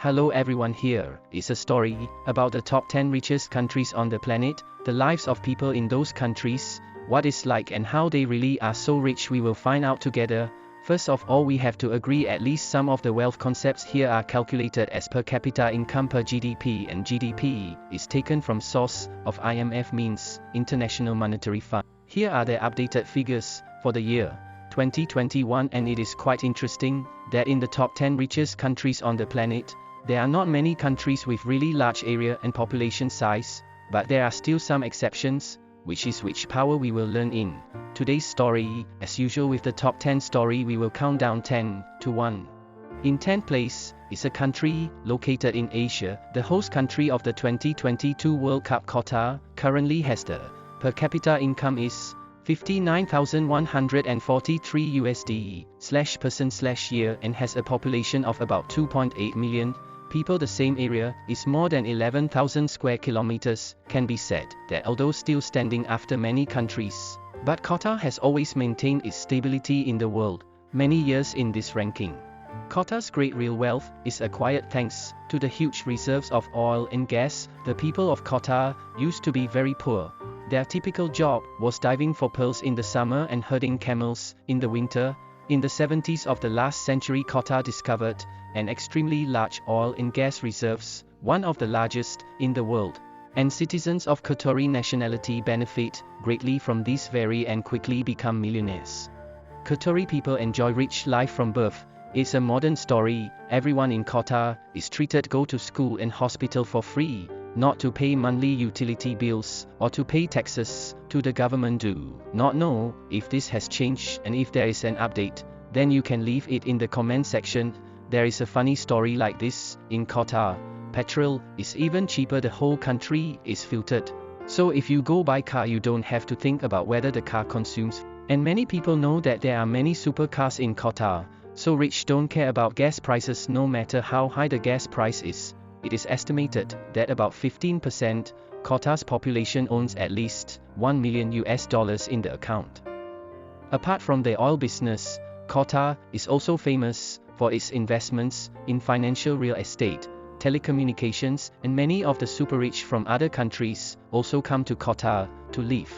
Hello everyone, here is a story about the top 10 richest countries on the planet, the lives of people in those countries, what it's like and how they really are so rich. We will find out together. First of all, we have to agree at least some of the wealth concepts here are calculated as per capita income per GDP, and GDP is taken from source of IMF, means International Monetary Fund. Here are the updated figures for the year 2021, and it is quite interesting that in the top 10 richest countries on the planet, there are not many countries with really large area and population size, but there are still some exceptions, which is which power we will learn in today's story. As usual with the top 10 story, we will count down 10 to 1. In 10th place is a country located in Asia. The host country of the 2022 World Cup, Qatar, currently has the per capita income is 59,143 USD/person/year and has a population of about 2.8 million people. The same area is more than 11,000 square kilometers. Can be said that although still standing after many countries, but Qatar has always maintained its stability in the world many years in this ranking. Qatar's great real wealth is acquired thanks to the huge reserves of oil and gas. The people of Qatar used to be very poor. Their typical job was diving for pearls in the summer and herding camels in the winter. In the 70s of the last century, Qatar discovered an extremely large oil and gas reserves, one of the largest in the world, and citizens of Qatari nationality benefit greatly from this very and quickly become millionaires. Qatari people enjoy rich life from birth. It's a modern story. Everyone in Qatar is treated go to school and hospital for free, not to pay monthly utility bills or to pay taxes to the government. Do not know if this has changed, and if there is an update, then you can leave it in the comment section. There is a funny story like this. In Qatar, petrol is even cheaper. The whole country is filtered, so if you go buy car, you don't have to think about whether the car consumes. And many people know that there are many supercars in Qatar, so rich don't care about gas prices no matter how high the gas price is. It is estimated that about 15% Qatar's population owns at least $1 million in the account. Apart from the oil business, Qatar is also famous for its investments in financial real estate, telecommunications, and many of the super rich from other countries also come to Qatar to live.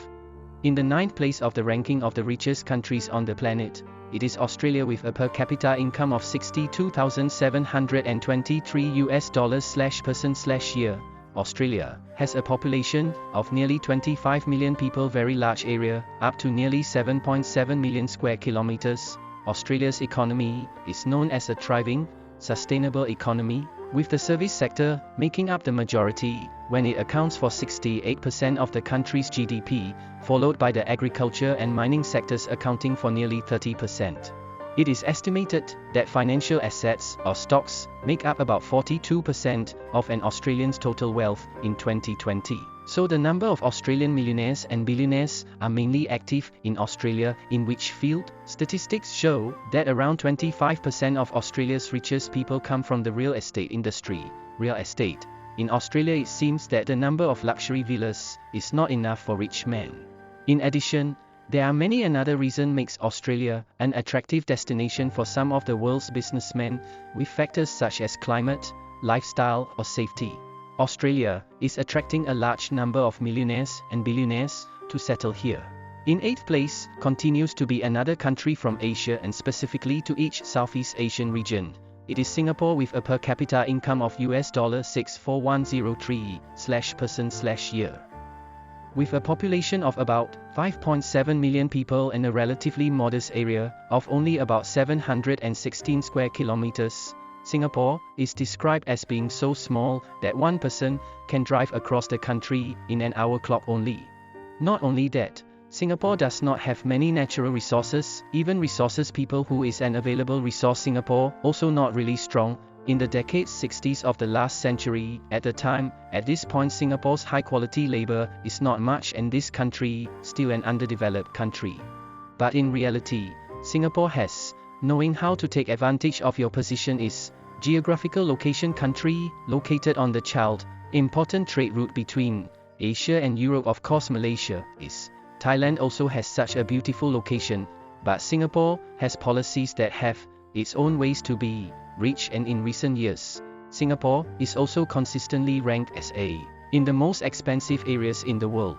In the 9th place of the ranking of the richest countries on the planet, it is Australia with a per capita income of 62,723 USD/person/year. Australia has a population of nearly 25 million people, very large area, up to nearly 7.7 million square kilometers. Australia's economy is known as a thriving, sustainable economy, with the service sector making up the majority, when it accounts for 68% of the country's GDP, followed by the agriculture and mining sectors accounting for nearly 30%. It is estimated that financial assets or stocks make up about 42% of an Australian's total wealth in 2020. So the number of Australian millionaires and billionaires are mainly active in Australia. In which field? Statistics show that around 25% of Australia's richest people come from the real estate industry. Real estate. In Australia, it seems that the number of luxury villas is not enough for rich men. In addition, there are many another reason makes Australia an attractive destination for some of the world's businessmen, with factors such as climate, lifestyle, or safety. Australia is attracting a large number of millionaires and billionaires to settle here. In 8th place continues to be another country from Asia, and specifically to each Southeast Asian region. It is Singapore with a per capita income of $64103/person/year. With a population of about 5.7 million people and a relatively modest area of only about 716 square kilometers, Singapore is described as being so small that one person can drive across the country in an hour clock only. Not only that, Singapore does not have many natural resources, even resources people who is an available resource. Singapore also not really strong. In the decades 60s of the last century, at this point Singapore's high-quality labor is not much, and this country still an underdeveloped country. But in reality, Singapore has knowing how to take advantage of your position is geographical location. Country located on the child important trade route between Asia and Europe. Of course, Malaysia is. Thailand also has such a beautiful location, but Singapore has policies that have its own ways to be rich, and in recent years, Singapore is also consistently ranked as A in the most expensive areas in the world.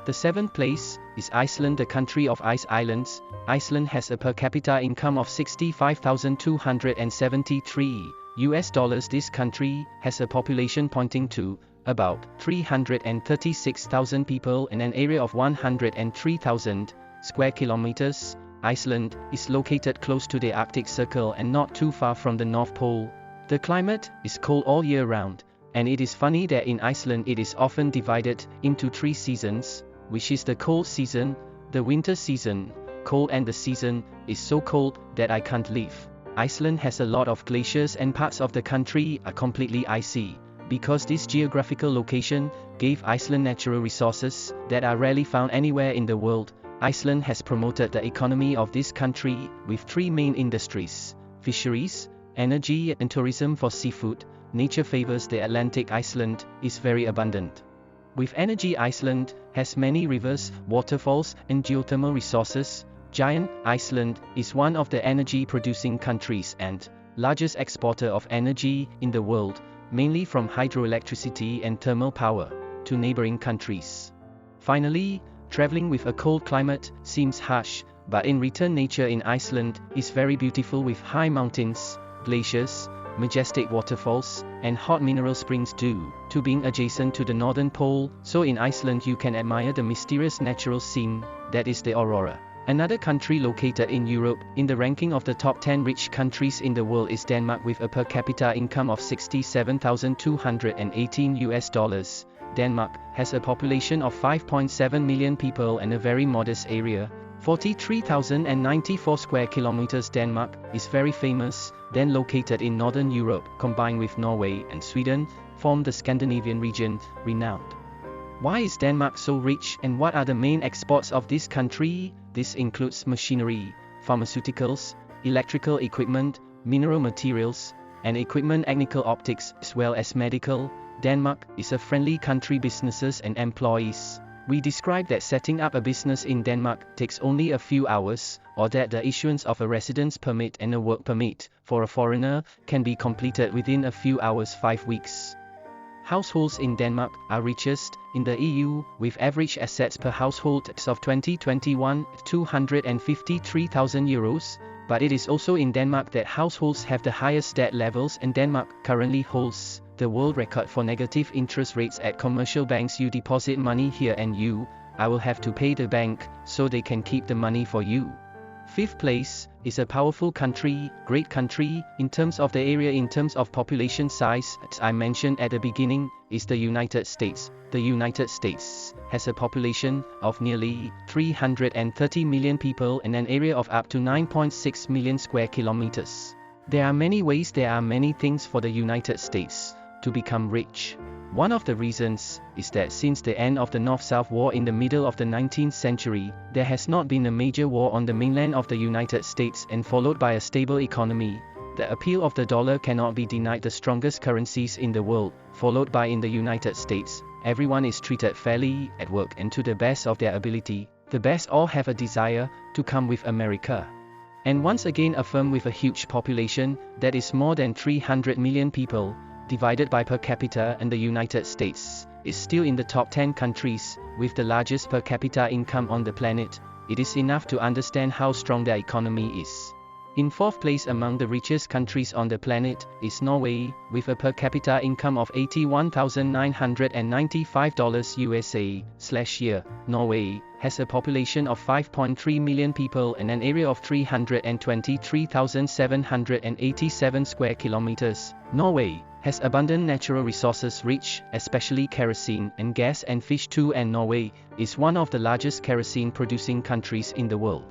The 7th place is Iceland, the country of ice islands. Iceland has a per capita income of $65,273. This country has a population pointing to about 336,000 people and an area of 103,000 square kilometers. Iceland is located close to the Arctic Circle and not too far from the North Pole. The climate is cold all year round, and it is funny that in Iceland it is often divided into 3 seasons, which is the cold season, the winter season, cold, and the season is so cold that I can't live. Iceland has a lot of glaciers and parts of the country are completely icy. Because this geographical location gave Iceland natural resources that are rarely found anywhere in the world, Iceland has promoted the economy of this country with 3 main industries: fisheries, energy, and tourism for seafood. Nature favors the Atlantic. Iceland is very abundant. With energy, Iceland has many rivers, waterfalls, and geothermal resources. Giant Iceland is one of the energy-producing countries and largest exporter of energy in the world, mainly from hydroelectricity and thermal power, to neighboring countries. Finally, traveling with a cold climate seems harsh, but in return nature in Iceland is very beautiful with high mountains, glaciers, majestic waterfalls, and hot mineral springs due to being adjacent to the northern pole. So in Iceland you can admire the mysterious natural scene that is the aurora. Another country located in Europe in the ranking of the top 10 rich countries in the world is Denmark with a per capita income of $67,218. Denmark has a population of 5.7 million people and a very modest area, 43,094 square kilometers. Denmark is very famous, then located in Northern Europe, combined with Norway and Sweden, form the Scandinavian region, renowned. Why is Denmark so rich and what are the main exports of this country? This includes machinery, pharmaceuticals, electrical equipment, mineral materials, and equipment, technical optics, as well as medical. Denmark is a friendly country. Businesses and employees. We describe that setting up a business in Denmark takes only a few hours, or that the issuance of a residence permit and a work permit for a foreigner can be completed within a few hours. 5 weeks. Households in Denmark are richest in the EU, with average assets per household as of 2021 €253,000. But it is also in Denmark that households have the highest debt levels, and Denmark currently holds the world record for negative interest rates at commercial banks. You deposit money here and I will have to pay the bank so they can keep the money for you. 5th place is a powerful country, great country, in terms of the area. In terms of population size, as I mentioned at the beginning, is the United States. The United States has a population of nearly 330 million people and an area of up to 9.6 million square kilometers. There are many ways, there are many things for the United States to become rich. One of the reasons is that since the end of the North-South War in the middle of the 19th century, there has not been a major war on the mainland of the United States, and followed by a stable economy. The appeal of the dollar cannot be denied. The strongest currencies in the world, followed by in the United States, everyone is treated fairly at work and to the best of their ability. The best all have a desire to come with America. And once again affirm, with a huge population that is more than 300 million people, divided by per capita, and the United States is still in the top 10 countries with the largest per capita income on the planet. It is enough to understand how strong their economy is. In 4th place among the richest countries on the planet is Norway, with a per capita income of $81,995 Norway has a population of 5.3 million people and an area of 323,787 square kilometers. Norway has abundant natural resources, rich, especially kerosene and gas and fish too, and Norway is one of the largest kerosene producing countries in the world.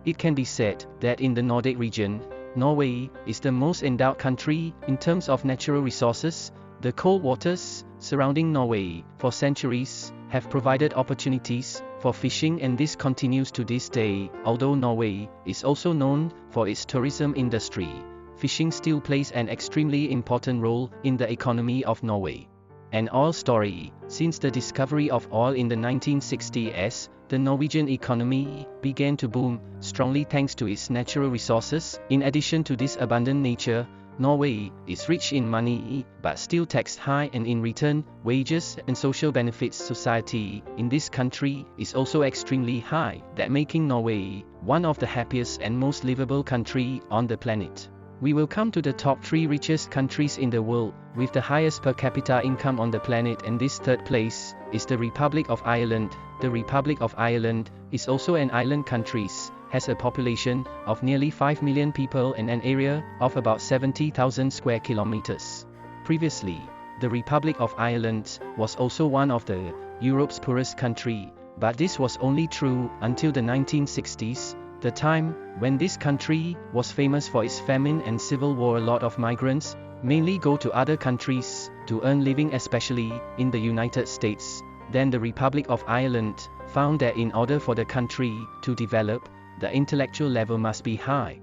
It can be said that in the Nordic region, Norway is the most endowed country in terms of natural resources. The cold waters surrounding Norway for centuries have provided opportunities for fishing, and this continues to this day. Although Norway is also known for its tourism industry, fishing still plays an extremely important role in the economy of Norway. An oil story. Since the discovery of oil in the 1960s, the Norwegian economy began to boom strongly thanks to its natural resources. In addition to this abundant nature, Norway is rich in money, but still taxed high, and in return, wages and social benefits society in this country is also extremely high, that making Norway one of the happiest and most livable country on the planet. We will come to the top 3 richest countries in the world, with the highest per capita income on the planet, and this third place is the Republic of Ireland. The Republic of Ireland is also an island country, has a population of nearly 5 million people and an area of about 70,000 square kilometers. Previously, the Republic of Ireland was also one of the Europe's poorest country, but this was only true until the 1960s, the time when this country was famous for its famine and civil war. A lot of migrants mainly go to other countries to earn living, especially in the United States. Then the Republic of Ireland found that in order for the country to develop, the intellectual level must be high.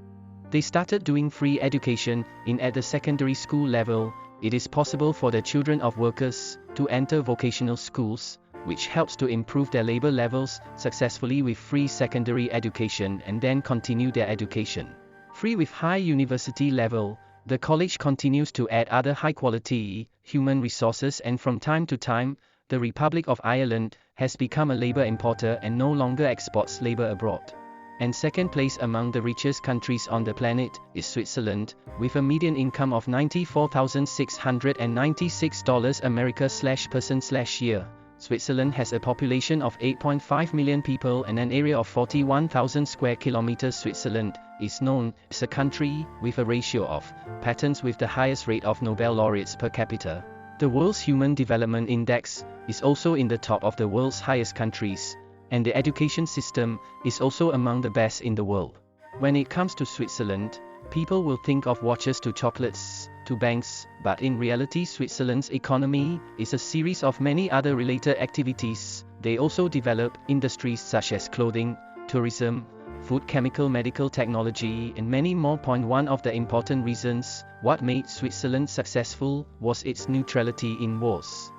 They started doing free education at the secondary school level. It is possible for the children of workers to enter vocational schools, which helps to improve their labor levels successfully with free secondary education and then continue their education. Free with high university level, the college continues to add other high-quality human resources, and from time to time, the Republic of Ireland has become a labor importer and no longer exports labor abroad. And second place among the richest countries on the planet is Switzerland, with a median income of $94,696 America/person/year. Switzerland has a population of 8.5 million people and an area of 41,000 square kilometers. Switzerland is known as a country with a ratio of patents with the highest rate of Nobel laureates per capita. The world's Human Development Index is also in the top of the world's highest countries, and the education system is also among the best in the world. When it comes to Switzerland, people will think of watches to chocolates to banks, but in reality Switzerland's economy is a series of many other related activities. They also develop industries such as clothing, tourism, food, chemical, medical technology, and many more. One of the important reasons what made Switzerland successful was its neutrality in wars.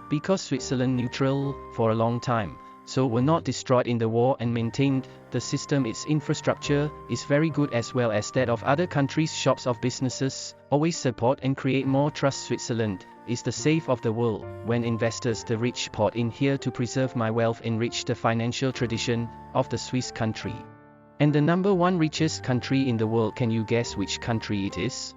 Because Switzerland neutral for a long time, so were not destroyed in the war and maintained the system. Its infrastructure is very good as well as that of other countries. Shops of businesses always support and create more trust. Switzerland is the safe of the world. When investors the rich poured in here to preserve my wealth, enrich the financial tradition of the Swiss country. And the number 1 richest country in the world, can you guess which country it is?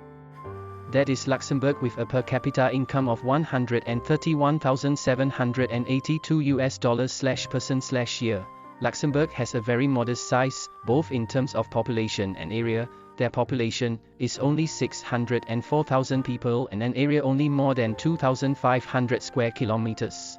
That is Luxembourg, with a per capita income of $131,782/person/year. Luxembourg has a very modest size, both in terms of population and area. Their population is only 604,000 people and an area only more than 2,500 square kilometers.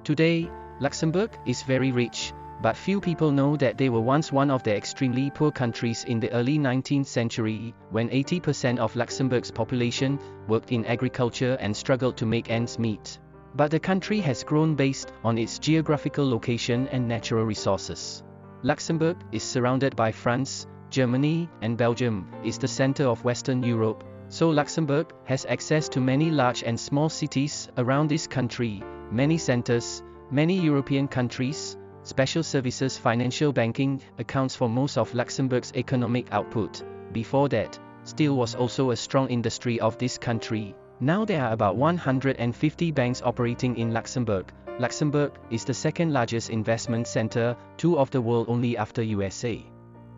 Today, Luxembourg is very rich, but few people know that they were once one of the extremely poor countries in the early 19th century, when 80% of Luxembourg's population worked in agriculture and struggled to make ends meet. But the country has grown based on its geographical location and natural resources. Luxembourg is surrounded by France, Germany, and Belgium, is the center of Western Europe, so Luxembourg has access to many large and small cities around this country, many centers, many European countries. Special services, financial banking accounts for most of Luxembourg's economic output. Before that, steel was also a strong industry of this country. Now there are about 150 banks operating in Luxembourg. Luxembourg is the second largest investment center, 2 of the world only after USA.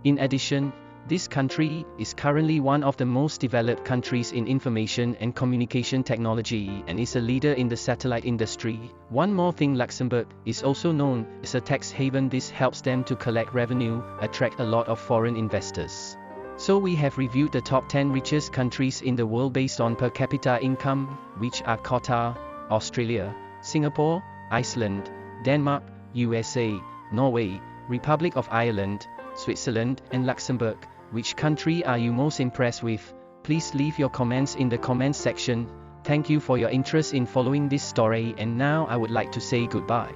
In addition, this country is currently one of the most developed countries in information and communication technology and is a leader in the satellite industry. One more thing, Luxembourg is also known as a tax haven. This helps them to collect revenue, attract a lot of foreign investors. So we have reviewed the top 10 richest countries in the world based on per capita income, which are Qatar, Australia, Singapore, Iceland, Denmark, USA, Norway, Republic of Ireland, Switzerland, and Luxembourg. Which country are you most impressed with? Please leave your comments in the comments section. Thank you for your interest in following this story, and now I would like to say goodbye.